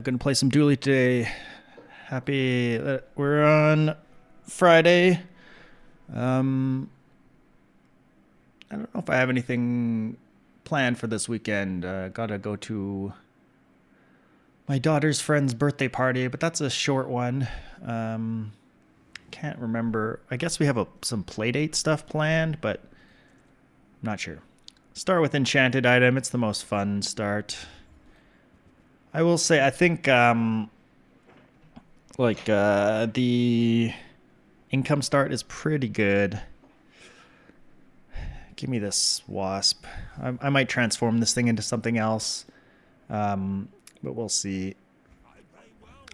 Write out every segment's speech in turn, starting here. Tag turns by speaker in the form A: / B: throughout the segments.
A: Gonna play some Dooley today. We're on Friday. I don't know if I have anything planned for this weekend. Gotta go to my daughter's friend's birthday party, but that's a short one. Can't remember. I guess we have some playdate stuff planned, but I'm not sure. Start with enchanted item. It's the most fun start. I will say, I think, the income start is pretty good. Give me this wasp. I might transform this thing into something else, but we'll see.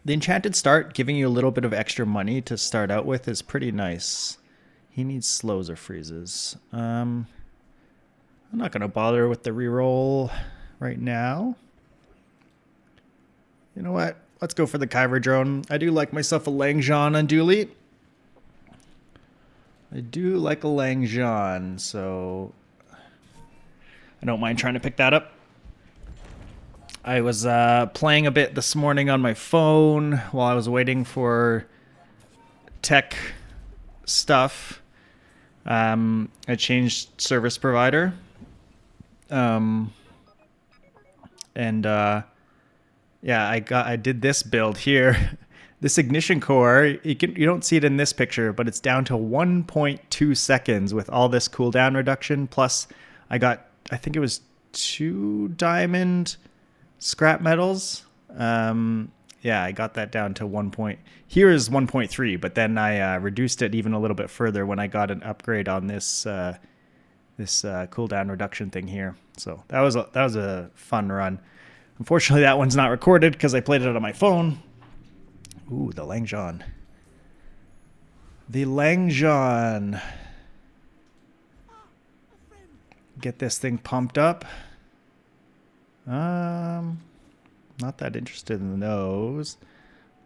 A: The enchanted start, giving you a little bit of extra money to start out with, is pretty nice. He needs slows or freezes. I'm not going to bother with the reroll right now. You know what? Let's go for the Kyber drone. I do like myself a Langxian on Dooley. I do like a Langxian, so I don't mind trying to pick that up. I was playing a bit this morning on my phone while I was waiting for tech stuff. I changed service provider. Yeah, I did this build here. This ignition core, you don't see it in this picture, but it's down to 1.2 seconds with all this cooldown reduction. Plus, I think it was 2 diamond scrap metals. Yeah, I got that down to 1 point. Here is 1.3, but then I reduced it even a little bit further when I got an upgrade on this cooldown reduction thing here. So that was a fun run. Unfortunately, that one's not recorded because I played it on my phone. Ooh, the Langxian. The Langxian. Get this thing pumped up. Not that interested in those.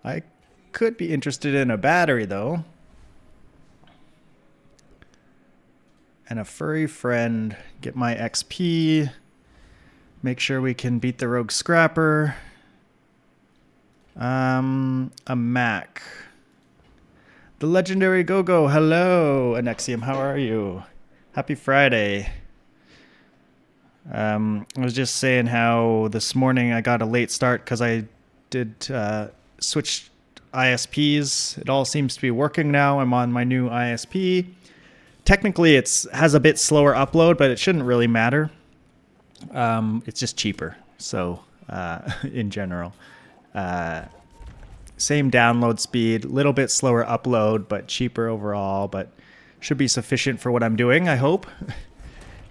A: I could be interested in a battery, though. And a furry friend. Get my XP. Make sure we can beat the rogue scrapper. A Mac. The legendary Go-Go. Hello, Anexium. How are you? Happy Friday. I was just saying how this morning I got a late start because I did switch ISPs. It all seems to be working now. I'm on my new ISP. Technically, it has a bit slower upload, but it shouldn't really matter. It's just cheaper. So, in general, same download speed, little bit slower upload, but cheaper overall, but should be sufficient for what I'm doing, I hope.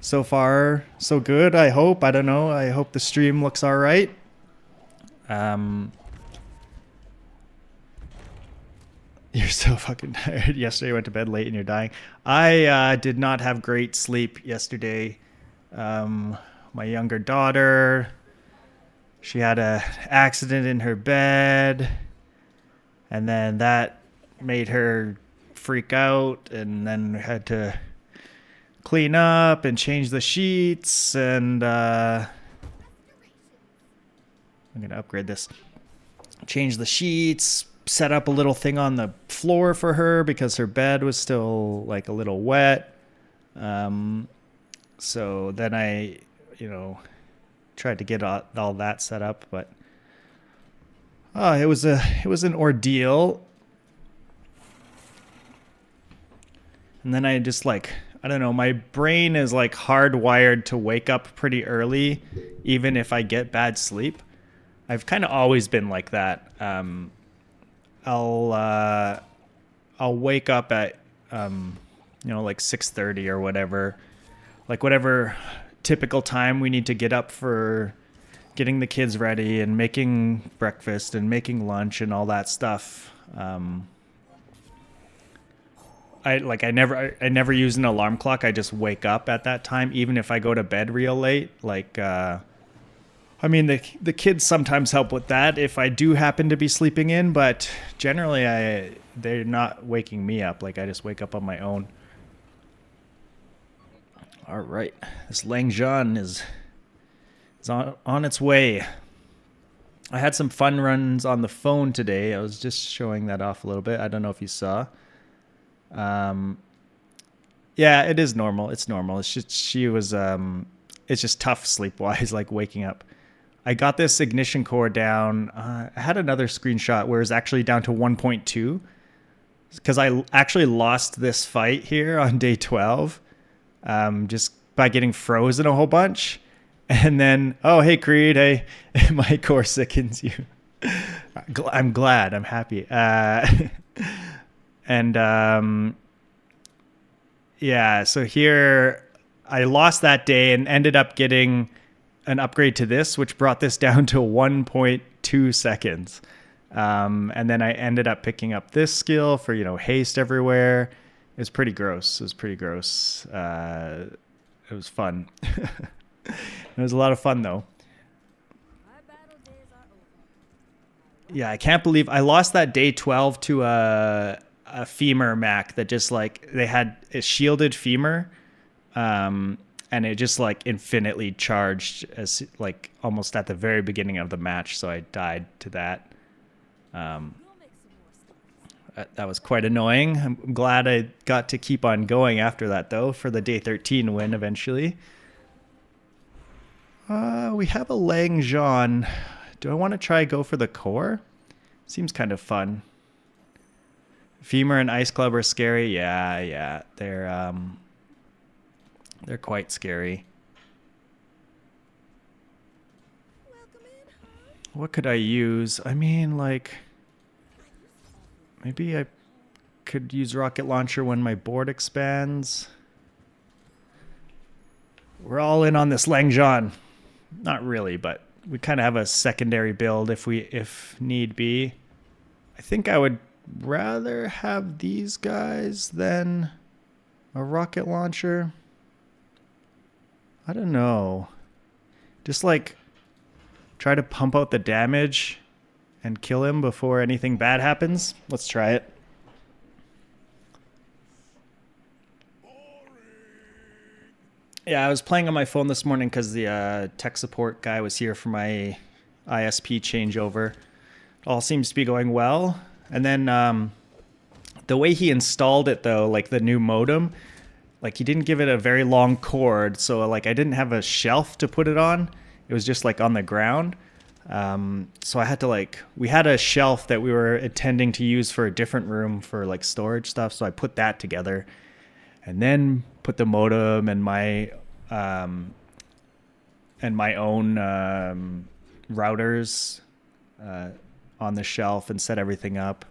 A: So far, so good, I hope. I don't know. I hope the stream looks all right. You're so fucking tired. Yesterday I went to bed late and you're dying. I did not have great sleep yesterday. My younger daughter, she had an accident in her bed, and then that made her freak out, and then we had to clean up and change the sheets, and I'm going to upgrade this. Change the sheets, set up a little thing on the floor for her because her bed was still like a little wet. So then I tried to get all that set up, but it was an ordeal. And then I just I don't know, my brain is hardwired to wake up pretty early, even if I get bad sleep. I've kind of always been like that. I'll wake up at 6:30 or whatever, whatever typical time we need to get up for getting the kids ready and making breakfast and making lunch and all that stuff. I never use an alarm clock. I just wake up at that time, even if I go to bed real late. The kids sometimes help with that if I do happen to be sleeping in, but generally they're not waking me up. I just wake up on my own. All right, this Langxian is on its way. I had some fun runs on the phone today. I was just showing that off a little bit. I don't know if you saw. Um, yeah, it is normal. It's normal. It's just she was. It's just tough sleep wise, like waking up. I got this ignition core down. I had another screenshot where it's actually down to 1.2 because I actually lost this fight here on day 12, just by getting frozen a whole bunch. And then, oh, hey, Creed, hey, my core sickens you. I'm glad. I'm happy. And yeah, so here I lost that day and ended up getting an upgrade to this, which brought this down to 1.2 seconds. And then I ended up picking up this skill for, haste everywhere. It was pretty gross. It was fun. It was a lot of fun, though. Yeah, I can't believe I lost that day 12 to a femur Mac that just they had a shielded femur. And it just infinitely charged as almost at the very beginning of the match. So I died to that. That was quite annoying. I'm glad I got to keep on going after that though for the day 13 win eventually. We have a Langxian. Do I want to try go for the core? Seems kind of fun. Femur and Ice Club are scary. Yeah. They're quite scary. What could I use? I mean, maybe I could use rocket launcher when my board expands. We're all in on this Langxian. Not really, but we kind of have a secondary build if need be. I think I would rather have these guys than a rocket launcher. I don't know. Just try to pump out the damage and kill him before anything bad happens. Let's try it. Yeah, I was playing on my phone this morning because the tech support guy was here for my ISP changeover. All seems to be going well. And then the way he installed it, though, the new modem, he didn't give it a very long cord. So, I didn't have a shelf to put it on. It was just, on the ground. So I had to, we had a shelf that we were intending to use for a different room for, storage stuff. So I put that together. And then put the modem and my own routers on the shelf and set everything up.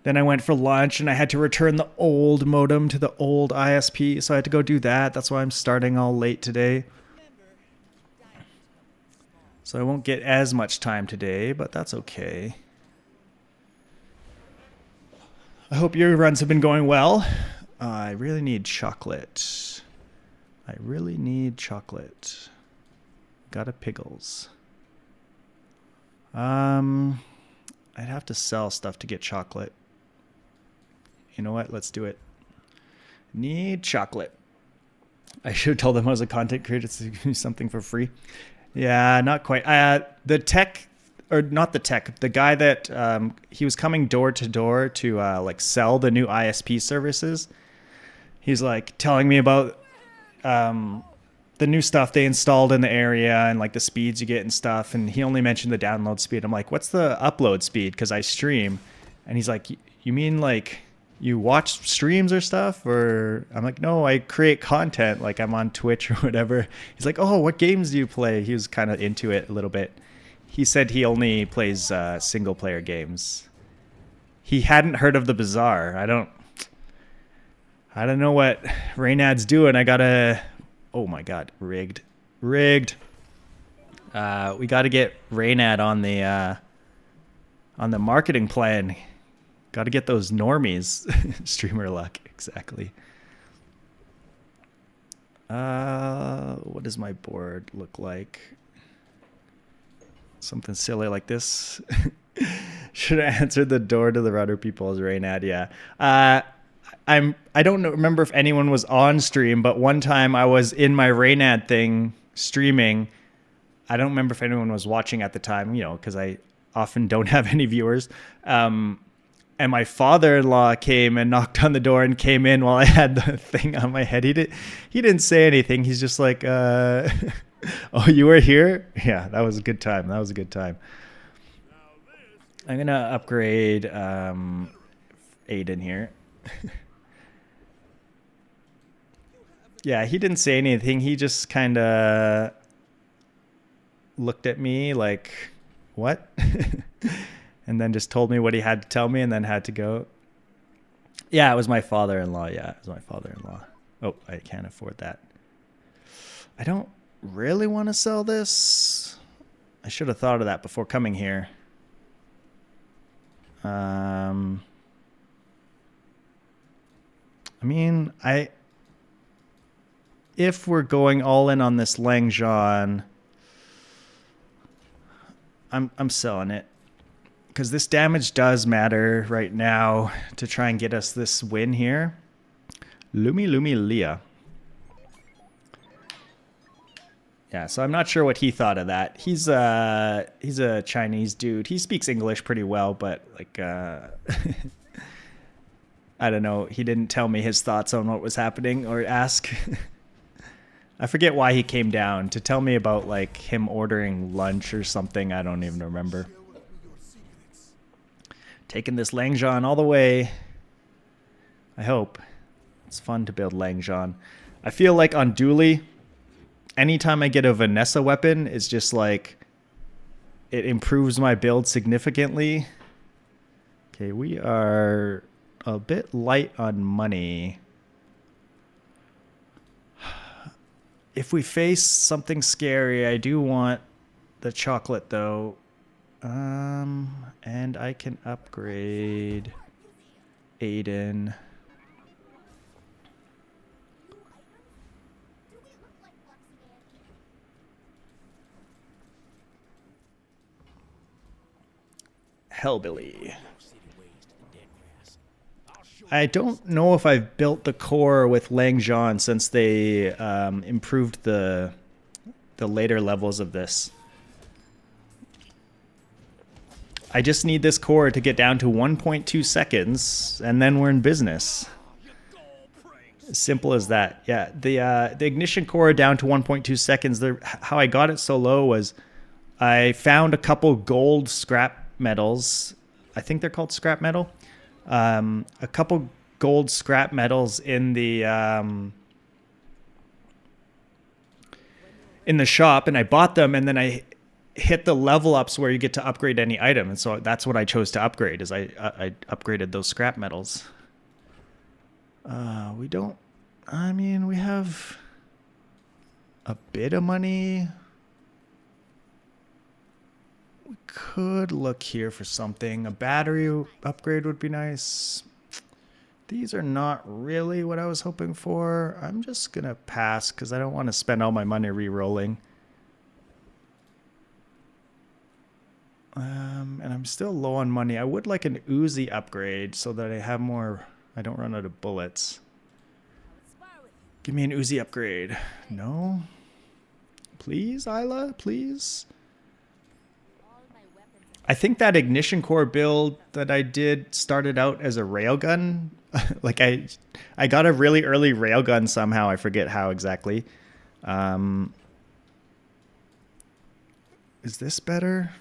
A: Then I went for lunch and I had to return the old modem to the old ISP, so I had to go do that. That's why I'm starting all late today. So I won't get as much time today, but that's okay. I hope your runs have been going well. I really need chocolate. Got a pickles. I'd have to sell stuff to get chocolate. You know what? Let's do it. Need chocolate. I should have told them I was a content creator to do something for free. Yeah, not quite. The guy that he was coming door to door to sell the new ISP services. He's telling me about the new stuff they installed in the area and the speeds you get and stuff. And he only mentioned the download speed. I'm like, what's the upload speed? Because I stream. And he's like, you mean you watch streams or stuff? Or I'm like, no, I create content. I'm on Twitch or whatever. He's like, oh, what games do you play? He was kind of into it a little bit. He said he only plays single player games. He hadn't heard of the Bazaar. I don't know what Reynad's doing. Oh my God, rigged. We got to get Reynad on the marketing plan. Got to get those normies. Streamer luck, exactly. What does my board look like? Something silly like this. Should have answered the door to the rudder people as Reynad. Yeah. I don't remember if anyone was on stream, but one time I was in my Reynad thing streaming, I don't remember if anyone was watching at the time, because I often don't have any viewers. And my father-in-law came and knocked on the door and came in while I had the thing on my head. He didn't say anything. He's just like, oh, you were here? Yeah, that was a good time. That was a good time. I'm going to upgrade Aiden here. Yeah, he didn't say anything. He just kind of looked at me like, what? And then just told me what he had to tell me and then had to go. Yeah, it was my father-in-law. Yeah, it was my father-in-law. Oh, I can't afford that. I don't really want to sell this. I should have thought of that before coming here. I mean, if we're going all in on this Langxian, I'm selling it. Because this damage does matter right now to try and get us this win here. Lumi Lia. Yeah, so I'm not sure what he thought of that. He's a Chinese dude. He speaks English pretty well, but like I don't know. He didn't tell me his thoughts on what was happening or ask. I forget why he came down to tell me about like him ordering lunch or something. I don't even remember. Taking this Langxian all the way. I hope. It's fun to build Langxian. I feel like on Dooley, anytime I get a Vanessa weapon, it's just like it improves my build significantly. Okay, we are a bit light on money. If we face something scary, I do want the chocolate though. And I can upgrade Aiden. Hellbilly. I don't know if I've built the core with Langxian since they improved the later levels of this. I just need this core to get down to 1.2 seconds, and then we're in business. As simple as that. Yeah, the ignition core down to 1.2 seconds. How I got it so low was I found a couple gold scrap metals. I think they're called scrap metal. A couple gold scrap metals in the shop, and I bought them, and then I hit the level ups where you get to upgrade any item, and so that's what I chose to upgrade. Is I upgraded those scrap metals. We don't. I mean, we have a bit of money. We could look here for something. A battery upgrade would be nice. These are not really what I was hoping for. I'm just gonna pass because I don't want to spend all my money re-rolling. And I'm still low on money. I would like an Uzi upgrade so that I have more. I don't run out of bullets. Give me an Uzi upgrade. No? Please, Isla? Please? I think that ignition core build that I did started out as a railgun. Like I got a really early railgun somehow. I forget how exactly. Is this better?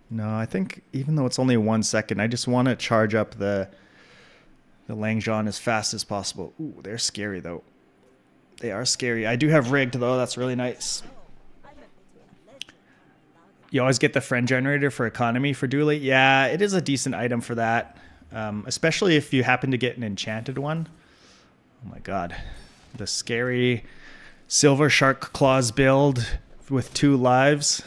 A: No, I think even though it's only 1 second, I just want to charge up the Langxian as fast as possible. Ooh, they're scary though. They are scary. I do have rigged though. That's really nice. You always get the friend generator for economy for Dooley. Yeah, it is a decent item for that. Especially if you happen to get an enchanted one. Oh my god. The scary silver shark claws build with 2 lives.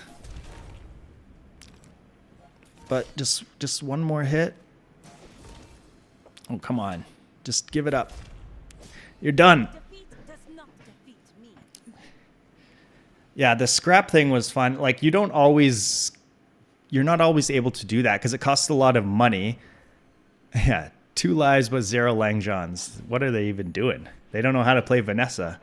A: But just one more hit. Oh, come on. Just give it up. You're done. Yeah, the scrap thing was fun. Like, you're not always able to do that because it costs a lot of money. Yeah, 2 lives but 0 Langxians. What are they even doing? They don't know how to play Vanessa.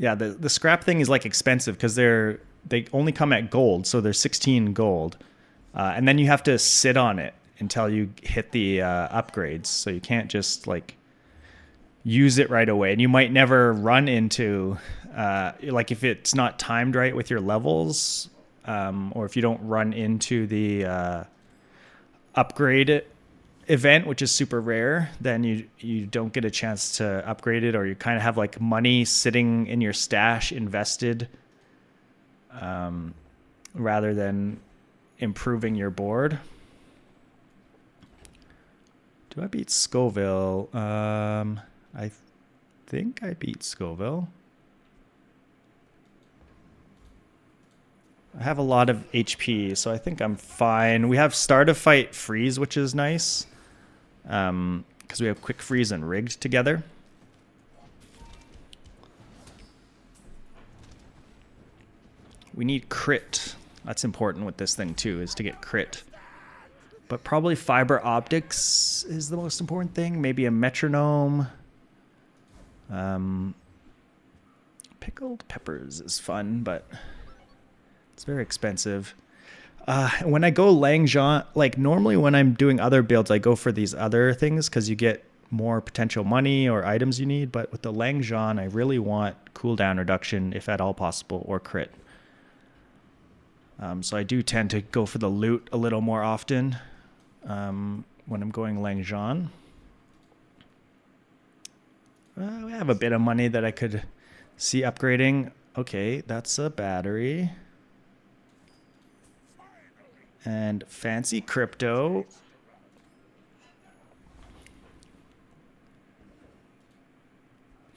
A: Yeah, the scrap thing is like expensive because they only come at gold, so they're 16 gold, and then you have to sit on it until you hit the upgrades. So you can't just like use it right away, and you might never run into like if it's not timed right with your levels, or if you don't run into the upgrade event, which is super rare, then you don't get a chance to upgrade it, or you kind of have like money sitting in your stash invested rather than improving your board. Do I beat Scoville? I think I beat Scoville. I have a lot of HP, so I think I'm fine. We have start of fight freeze, which is nice. Because we have quick freeze and rigged together. We need crit. That's important with this thing too, is to get crit. But probably fiber optics is the most important thing. Maybe a metronome. Pickled peppers is fun, but it's very expensive. When I go Langxian, like normally when I'm doing other builds, I go for these other things because you get more potential money or items you need. But with the Langxian, I really want cooldown reduction, if at all possible, or crit. So I do tend to go for the loot a little more often when I'm going Langxian. We have a bit of money that I could see upgrading. Okay, that's a battery. And fancy crypto.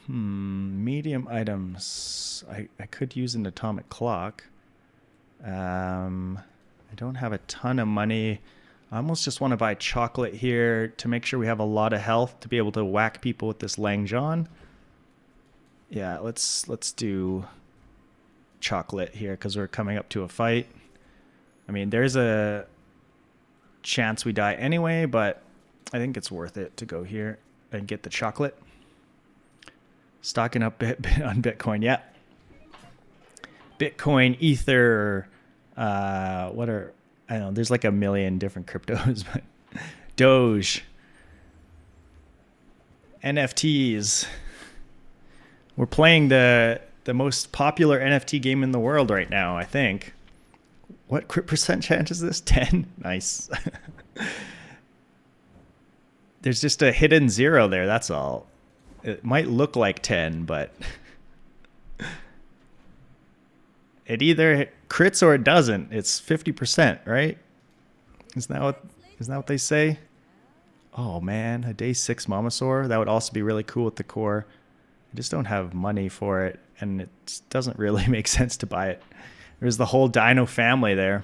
A: Medium items. I could use an atomic clock. I don't have a ton of money. I almost just want to buy chocolate here to make sure we have a lot of health to be able to whack people with this Langxian. Yeah, let's do chocolate here because we're coming up to a fight. I mean, there's a chance we die anyway, but I think it's worth it to go here and get the chocolate. Stocking up bit on Bitcoin, yeah. Bitcoin, Ether, I don't know, there's like a million different cryptos, but Doge, NFTs. We're playing the most popular NFT game in the world right now, I think. What percent chance is this? 10? Nice. There's just a hidden 0 there, that's all. It might look like 10, but it either crits or it doesn't. It's 50%, right? Isn't that what they say? Oh man, a day 6 Momosaur. That would also be really cool with the core. I just don't have money for it, and it doesn't really make sense to buy it. There's the whole dino family there.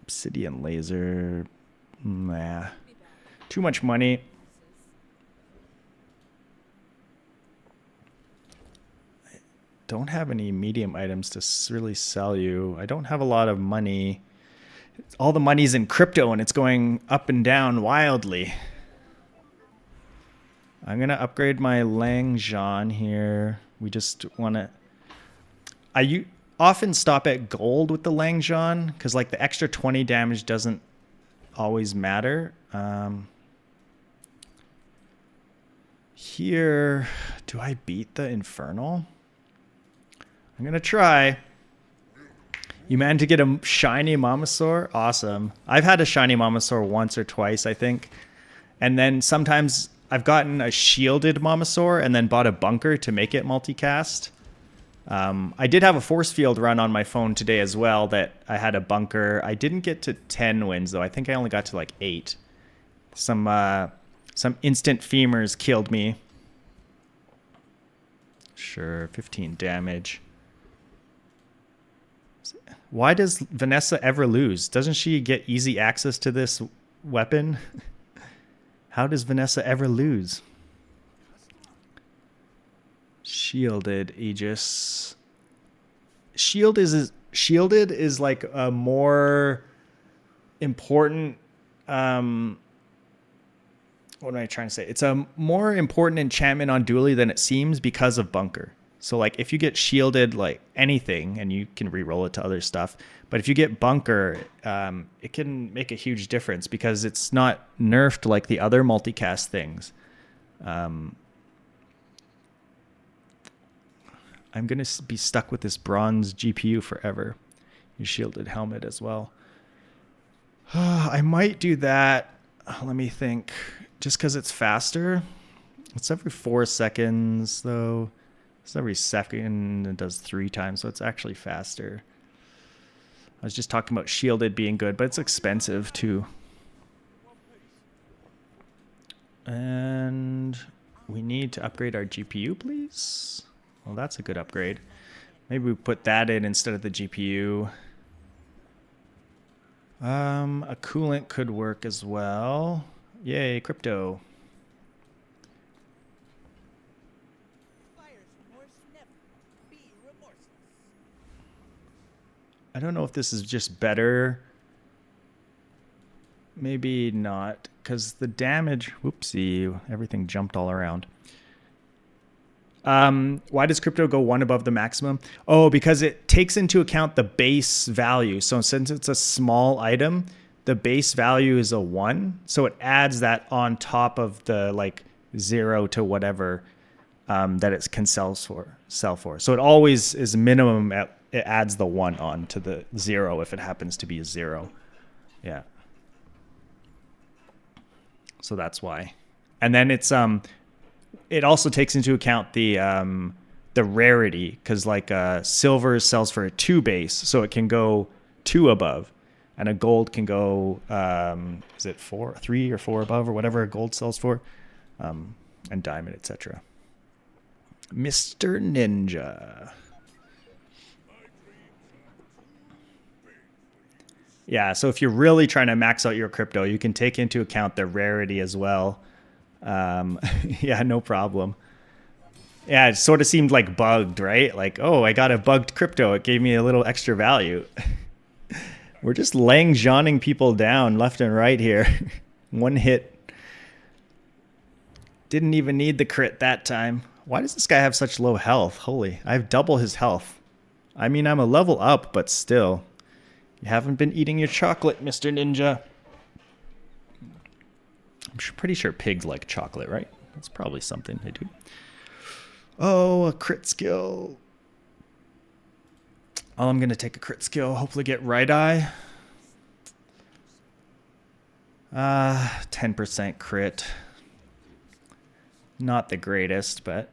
A: Obsidian laser. Nah. Too much money. I don't have any medium items to really sell you. I don't have a lot of money. All the money's in crypto and it's going up and down wildly. I'm going to upgrade my Langxian here. We just want to... I often stop at gold with the Langxian because like the extra 20 damage doesn't always matter. Here, do I beat the Infernal? I'm going to try. You managed to get a shiny Momosaur? Awesome. I've had a shiny Momosaur once or twice, I think. And then sometimes I've gotten a shielded Momosaur and then bought a bunker to make it multicast. I did have a force field run on my phone today as well that I had a bunker. I didn't get to 10 wins, though. I think I only got to like 8. Some instant femurs killed me. Sure, 15 damage. Why does Vanessa ever lose? Doesn't she get easy access to this weapon? How does Vanessa ever lose? Shielded Aegis. Shielded is like a more important... what am I trying to say? It's a more important enchantment on Dooley than it seems because of bunker. So like if you get shielded like anything, and you can re-roll it to other stuff, but if you get bunker, it can make a huge difference because it's not nerfed like the other multicast things. I'm gonna be stuck with this bronze GPU forever. Your shielded helmet as well. I might do that. Let me think. Just because it's faster. It's every 4 seconds though. It's every second. It does 3 times, so it's actually faster. I was just talking about shielded being good, but it's expensive too. And we need to upgrade our GPU, please. Well, that's a good upgrade. Maybe we put that in instead of the GPU. A coolant could work as well. Yay, crypto. I don't know if this is just better. Maybe not, because the damage... Whoopsie, everything jumped all around. Why does crypto go 1 above the maximum? Oh, because it takes into account the base value. So since it's a small item, the base value is a 1. So it adds that on top of the like 0 to whatever that it can sell for. So it always is minimum at, it adds the 1 on to the 0 if it happens to be a 0. Yeah. So that's why. And then it's it also takes into account the rarity, because like silver sells for a 2 base, so it can go 2 above, and a gold can go is it 3 or 4 above, or whatever a gold sells for, and diamond, etc. Mr. Ninja. Yeah, so if you're really trying to max out your crypto, you can take into account the rarity as well. Yeah, no problem. Yeah, it sort of seemed like bugged, right? Like, oh, I got a bugged crypto. It gave me a little extra value. We're just Langxianing people down left and right here. 1 hit. Didn't even need the crit that time. Why does this guy have such low health? Holy, I have double his health. I mean, I'm a level up, but still. You haven't been eating your chocolate, Mr. Ninja. I'm pretty sure pigs like chocolate, right? That's probably something they do. Oh, a crit skill. Oh, I'm going to take a crit skill. Hopefully get right eye. 10% crit. Not the greatest, but...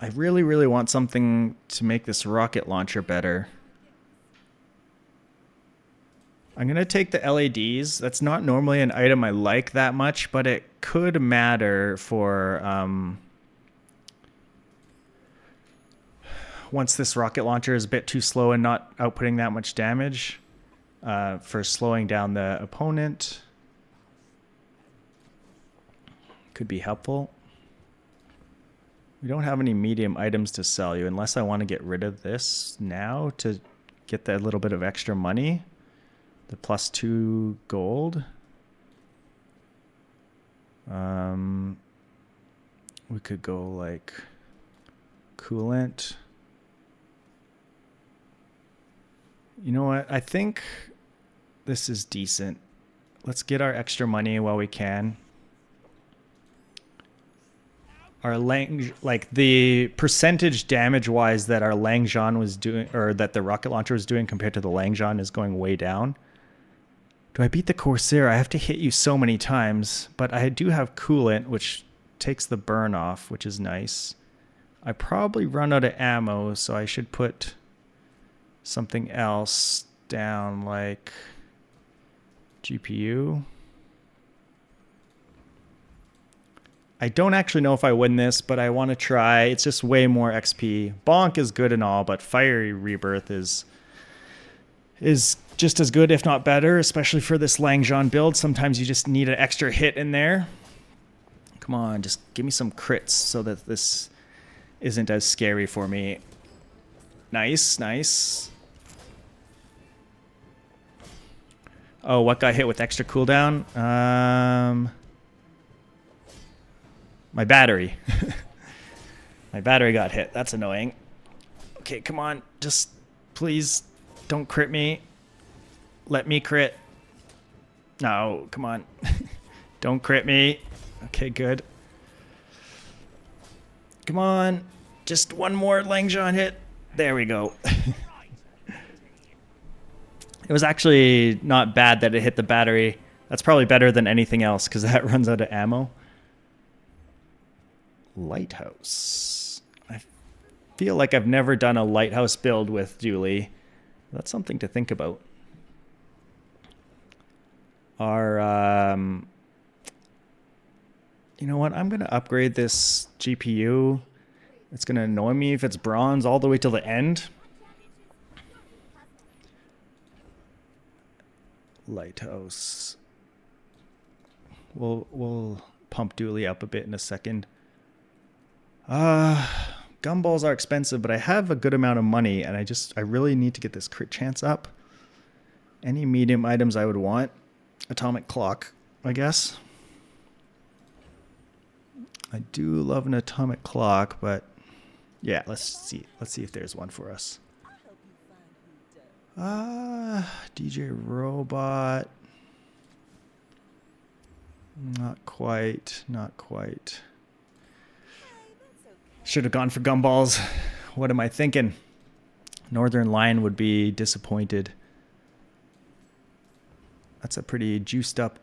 A: I really, really want something to make this rocket launcher better. I'm going to take the LEDs. That's not normally an item I like that much, but it could matter for once this rocket launcher is a bit too slow and not outputting that much damage, for slowing down the opponent. Could be helpful. We don't have any medium items to sell you unless I want to get rid of this now to get that little bit of extra money. The +2 gold. We could go like coolant. You know what? I think this is decent. Let's get our extra money while we can. Our like the percentage damage wise that our Langxian was doing, or that the rocket launcher was doing compared to the Langxian, is going way down. Do I beat the Corsair? I have to hit you so many times, but I do have coolant, which takes the burn off, which is nice. I probably run out of ammo, so I should put something else down, like GPU. I don't actually know if I win this, but I want to try. It's just way more XP. Bonk is good and all, but Fiery Rebirth is just as good, if not better, especially for this Langxian build. Sometimes you just need an extra hit in there. Come on, just give me some crits so that this isn't as scary for me. Nice, nice. Oh, what got hit with extra cooldown? My battery. My battery got hit. That's annoying. Okay, come on. Just please don't crit me. Let me crit. No, come on. Don't crit me. Okay, good. Come on. Just one more Langxian hit. There we go. It was actually not bad that it hit the battery. That's probably better than anything else because that runs out of ammo. Lighthouse. I feel like I've never done a lighthouse build with Dooley. That's something to think about. Our, you know what? I'm going to upgrade this GPU. It's going to annoy me if it's bronze all the way till the end. Lighthouse. We'll pump Dooley up a bit in a second. Gumballs are expensive, but I have a good amount of money, and I really need to get this crit chance up. Any medium items I would want. Atomic clock, I guess. I do love an atomic clock, but yeah, let's see if there's one for us. DJ Robot. Not quite. Should have gone for gumballs. What am I thinking? Northern Lion would be disappointed. That's a pretty juiced up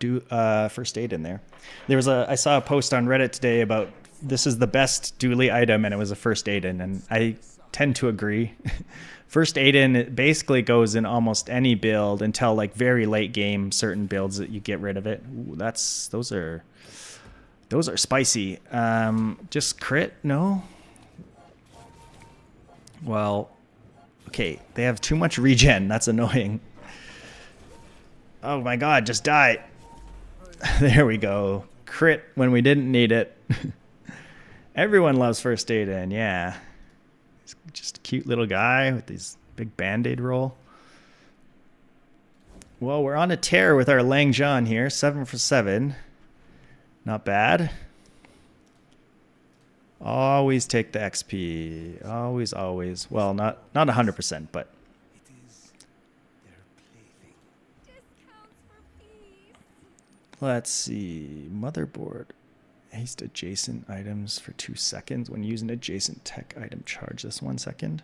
A: first aid in there. I saw a post on Reddit today about this is the best Dooley item, and it was a first aid in, and I tend to agree. First aid in, it basically goes in almost any build until like very late game, certain builds that you get rid of it. Ooh, those are spicy. Just crit? No. Well, okay, they have too much regen. That's annoying. Oh my god, just die. There we go. Crit when we didn't need it. Everyone loves first aid in, yeah. He's just a cute little guy with these big band-aid roll. Well, we're on a tear with our Langxian here. 7 for 7. Not bad. Always take the XP. Always. Well, not 100%, but let's see. Motherboard. Haste adjacent items for 2 seconds. When using adjacent tech item, charge this 1 second.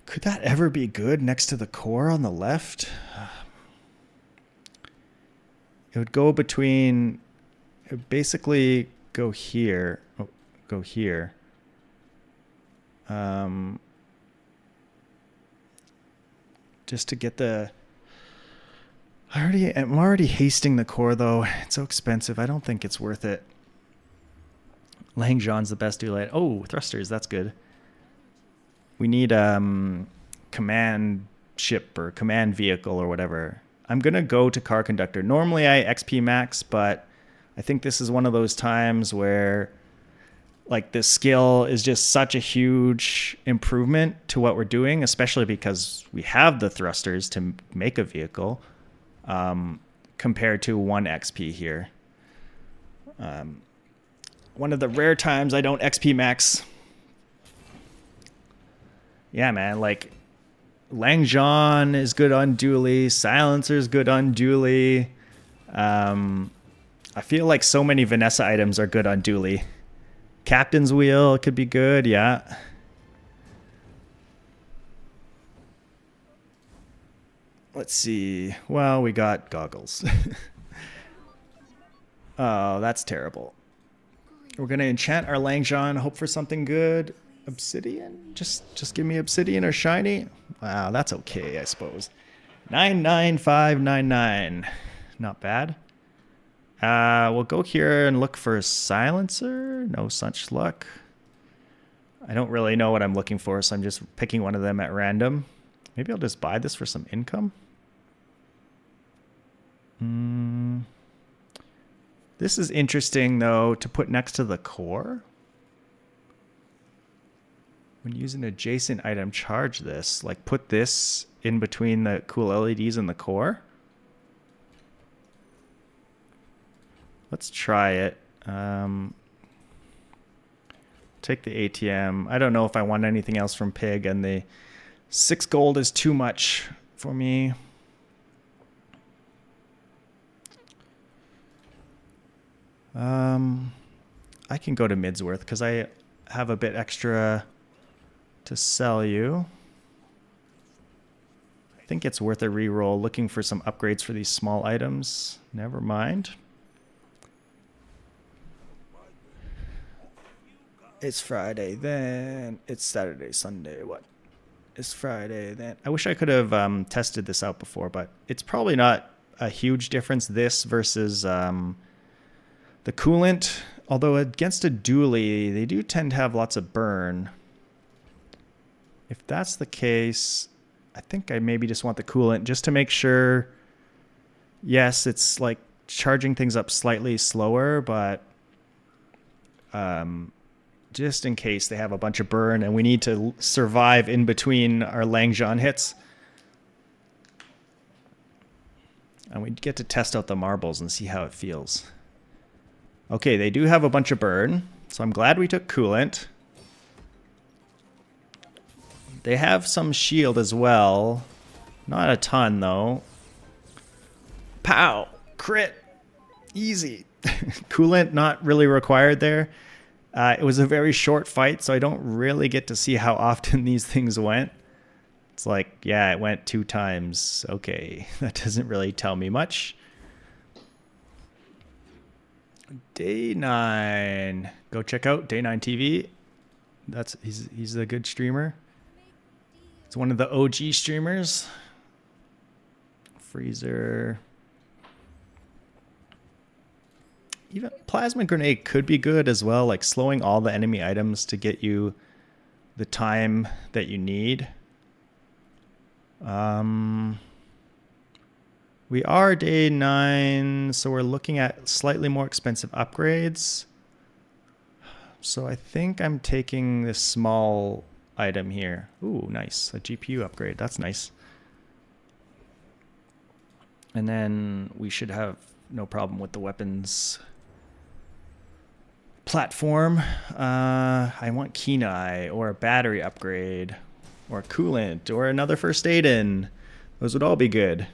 A: Could that ever be good next to the core on the left? It would go between... It would basically go here. Oh, go here. Just to get the... I'm already hasting the core, though. It's so expensive. I don't think it's worth it. Langxian's the best Dooley. Oh, thrusters. That's good. We need command ship or command vehicle or whatever. I'm going to go to car conductor. Normally I XP max, but I think this is one of those times where like this skill is just such a huge improvement to what we're doing, especially because we have the thrusters to make a vehicle. Compared to 1 XP here. One of the rare times I don't XP max. Yeah, man, like Langxian is good on Dooley, Silencer is good on Dooley. I feel like so many Vanessa items are good on Dooley. Captain's Wheel could be good, yeah. Let's see. Well, we got goggles. Oh, that's terrible. We're going to enchant our Langxian, hope for something good. Obsidian? Just give me obsidian or shiny. Wow, that's okay, I suppose. 99599. Not bad. We'll go here and look for a silencer. No such luck. I don't really know what I'm looking for, so I'm just picking one of them at random. Maybe I'll just buy this for some income. This is interesting, though, to put next to the core. When using adjacent item, charge this. Like, put this in between the cool LEDs and the core. Let's try it. take the ATM. I don't know if I want anything else from Pig, and the 6 gold is too much for me. I can go to Midsworth because I have a bit extra to sell you. I think it's worth a reroll looking for some upgrades for these small items. Never mind. It's Friday, then it's Saturday, Sunday. What? It's Friday, then. I wish I could have tested this out before, but it's probably not a huge difference, this versus the coolant. Although against a Dooley, they do tend to have lots of burn. If that's the case, I think I maybe just want the coolant just to make sure. Yes, it's like charging things up slightly slower, but just in case they have a bunch of burn and we need to survive in between our Langxian hits. And we get to test out the marbles and see how it feels. Okay, they do have a bunch of burn, so I'm glad we took coolant. They have some shield as well. Not a ton, though. Pow! Crit! Easy. Coolant not really required there. It was a very short fight, so I don't really get to see how often these things went. It's like, yeah, it went 2 times. Okay, that doesn't really tell me much. Day 9. Go check out Day 9 TV. He's a good streamer. He's one of the OG streamers. Freezer. Even plasma grenade could be good as well, like slowing all the enemy items to get you the time that you need. We are day 9, so we're looking at slightly more expensive upgrades. So I think I'm taking this small item here. Ooh, nice. A GPU upgrade. That's nice. And then we should have no problem with the weapons platform. I want Kenai or a battery upgrade or coolant or another first aid in. Those would all be good.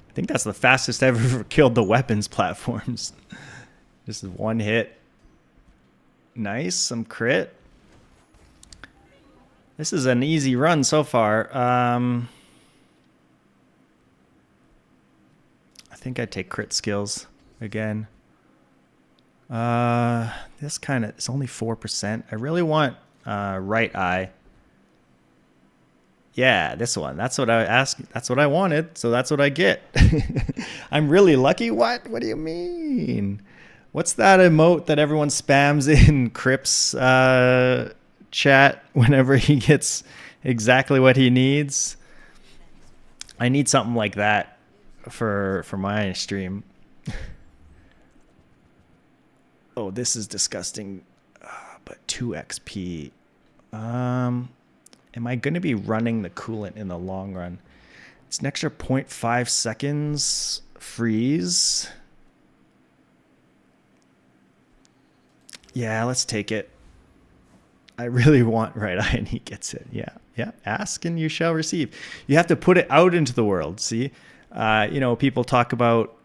A: I think that's the fastest I've ever killed the weapons platforms. Just 1 hit. Nice, some crit. This is an easy run so far. I think I'd take crit skills again. This kind of, it's only 4%. I really want right eye. Yeah, this one. That's what I asked. That's what I wanted. So that's what I get. I'm really lucky. What? What do you mean? What's that emote that everyone spams in Crip's chat whenever he gets exactly what he needs? I need something like that for my stream. Oh, this is disgusting. But 2 XP. Am I going to be running the coolant in the long run? It's an extra 0.5 seconds freeze. Yeah, let's take it. I really want right eye, and he gets it. Yeah. Ask and you shall receive. You have to put it out into the world. See, people talk about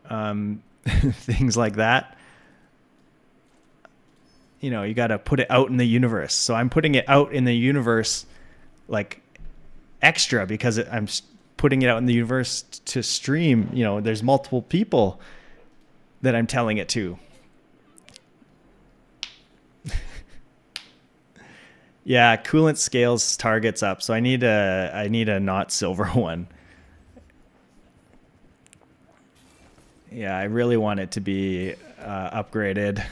A: things like that. You got to put it out in the universe. So I'm putting it out in the universe, like extra, because I'm putting it out in the universe to stream. There's multiple people that I'm telling it to. Yeah, coolant scales targets up, so I need a not silver one. Yeah, I really want it to be upgraded.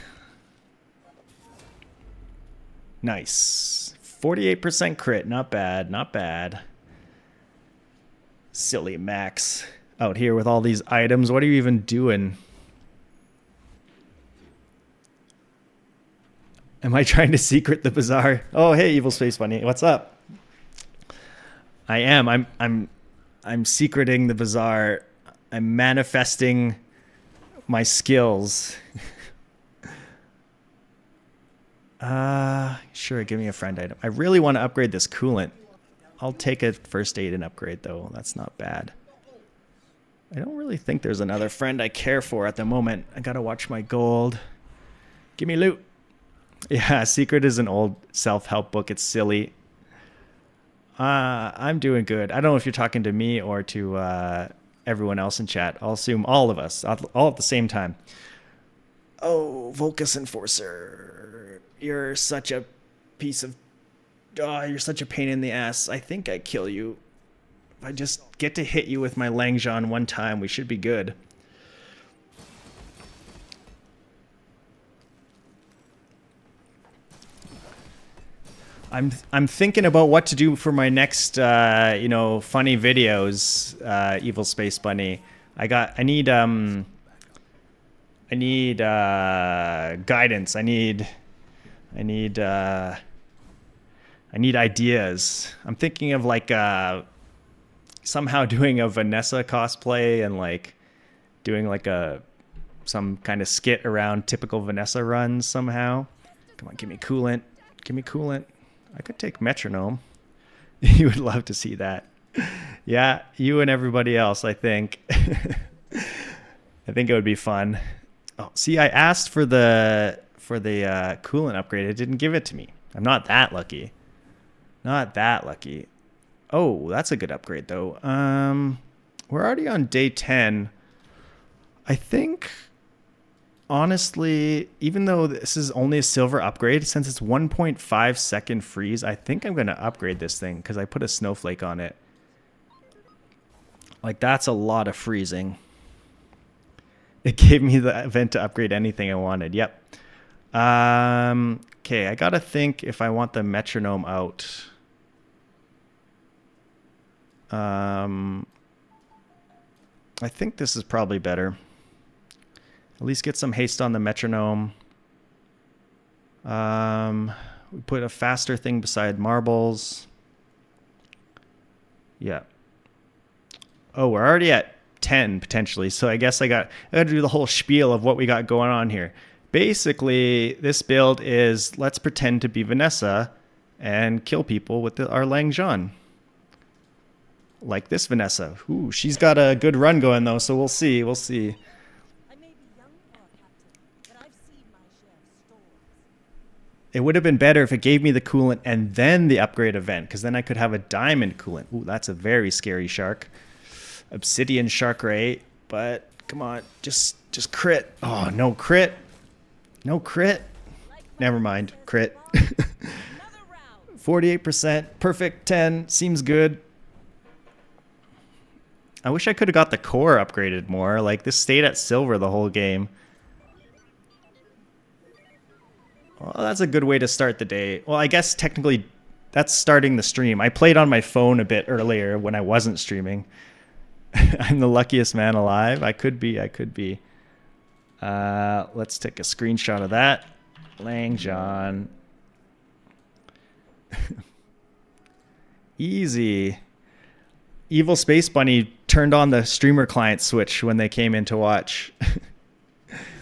A: Nice. 48% crit. Not bad. Not bad. Silly Max out here with all these items. What are you even doing? Am I trying to secret the bazaar? Oh, hey, Evil Space Bunny. What's up? I am. I'm secreting the bazaar. I'm manifesting my skills. Sure, give me a friend item. I really want to upgrade this coolant. I'll take a first aid and upgrade, though. That's not bad. I don't really think there's another friend I care for at the moment. I gotta watch my gold. Give me loot. Yeah, Secret is an old self-help book. It's silly. I'm doing good. I don't know if you're talking to me or to everyone else in chat. I'll assume all of us, all at the same time. Oh, Volcus Enforcer. You're such a piece of... Oh, you're such a pain in the ass. I think I kill you. If I just get to hit you with my Langxian one time, we should be good. I'm thinking about what to do for my next funny videos, Evil Space Bunny. I need guidance. I need ideas. I'm thinking of like somehow doing a Vanessa cosplay and like doing like some kind of skit around typical Vanessa runs somehow. Come on, give me coolant. Give me coolant. I could take metronome. You would love to see that. Yeah, you and everybody else, I think. I think it would be fun. Oh, see, I asked for the coolant upgrade. It didn't give it to me. I'm not that lucky. Not that lucky. Oh, that's a good upgrade though. We're already on day 10. I think honestly, even though this is only a silver upgrade, since it's 1.5 second freeze, I think I'm going to upgrade this thing because I put a snowflake on it. Like, that's a lot of freezing. It gave me the event to upgrade anything I wanted. Yep. Okay, I got to think if I want the metronome out. I think this is probably better. At least get some haste on the metronome. We put a faster thing beside marbles. Yeah. Oh, we're already at 10 potentially. So I guess I got to do the whole spiel of what we got going on here. Basically, this build is let's pretend to be Vanessa and kill people with our Langxian. Like this Vanessa. Ooh, she's got a good run going though, so we'll see. We'll see. It would have been better if it gave me the coolant and then the upgrade event, because then I could have a diamond coolant. Ooh, that's a very scary shark. Obsidian shark ray, but come on, just crit. Oh, no crit. No crit. Never mind, crit. 48%, perfect 10, seems good. I wish I could have got the core upgraded more. Like, this stayed at silver the whole game. Well, that's a good way to start the day. Well, I guess technically that's starting the stream. I played on my phone a bit earlier when I wasn't streaming. I'm the luckiest man alive. I could be. Let's take a screenshot of that. Langxian. Easy. Evil Space Bunny turned on the streamer client switch when they came in to watch.